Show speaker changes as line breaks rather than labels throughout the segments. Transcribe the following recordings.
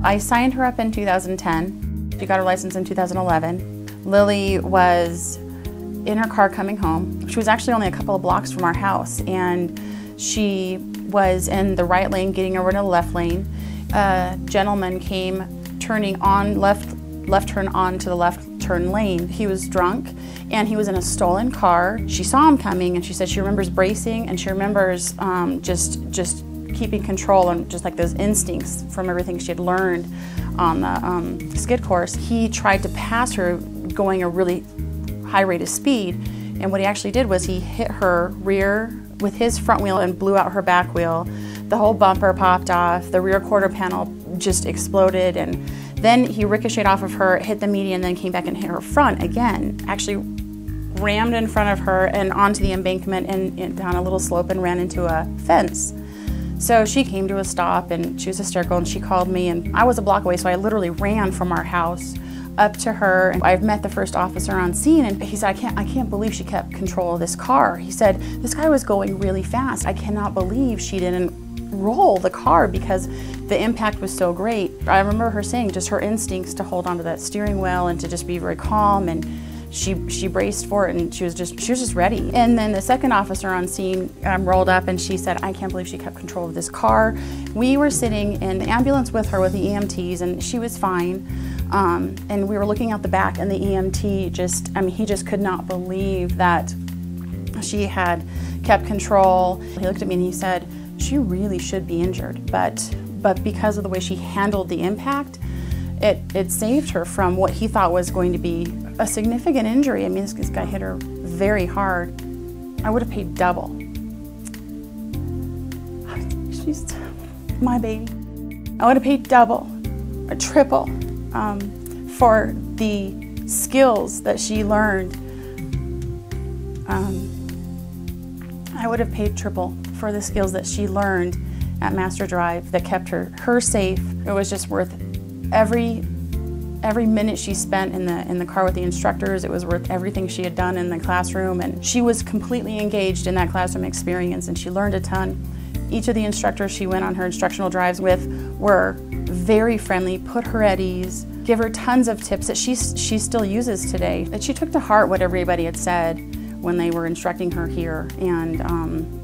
I signed her up in 2010. She got her license in 2011. Lily was in her car coming home. She was actually only a couple of blocks from our house, and she was in the right lane getting over to the left lane. A gentleman came turning on left turn onto the left turn lane. He was drunk and he was in a stolen car. She saw him coming and she said she remembers bracing, and she remembers just keeping control and just like those instincts from everything she had learned on the skid course. He tried to pass her going a really high rate of speed, and what he actually did was he hit her rear with his front wheel and blew out her back wheel. The whole bumper popped off, the rear quarter panel just exploded, and then he ricocheted off of her, hit the median, then came back and hit her front again. Actually rammed in front of her and onto the embankment and down a little slope and ran into a fence. So she came to a stop and she was hysterical, and she called me, and I was a block away, so I literally ran from our house up to her. And I've met the first officer on scene, and he said, I can't believe she kept control of this car. He said, this guy was going really fast. I cannot believe she didn't roll the car because the impact was so great. I remember her saying just her instincts to hold onto that steering wheel and to just be very calm, and she braced for it, and she was just ready. And then the second officer on scene rolled up, and she said, I can't believe she kept control of this car. We were sitting in the ambulance with her with the EMTs, and she was fine. And we were looking out the back, and the EMT he just could not believe that she had kept control. He looked at me and he said, she really should be injured, but because of the way she handled the impact, it saved her from what he thought was going to be a significant injury. I mean, this guy hit her very hard. I would have paid double. She's my baby. I would have paid double or triple for the skills that she learned. I would have paid triple for the skills that she learned at MasterDrive that kept her safe. It was just worth every minute she spent in the car with the instructors. It was worth everything she had done in the classroom, and she was completely engaged in that classroom experience, and she learned a ton. Each of the instructors she went on her instructional drives with were very friendly, put her at ease, give her tons of tips that she still uses today. That she took to heart what everybody had said when they were instructing her here, and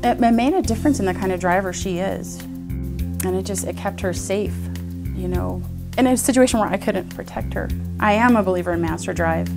it made a difference in the kind of driver she is. And it kept her safe, you know, in a situation where I couldn't protect her. I am a believer in MasterDrive.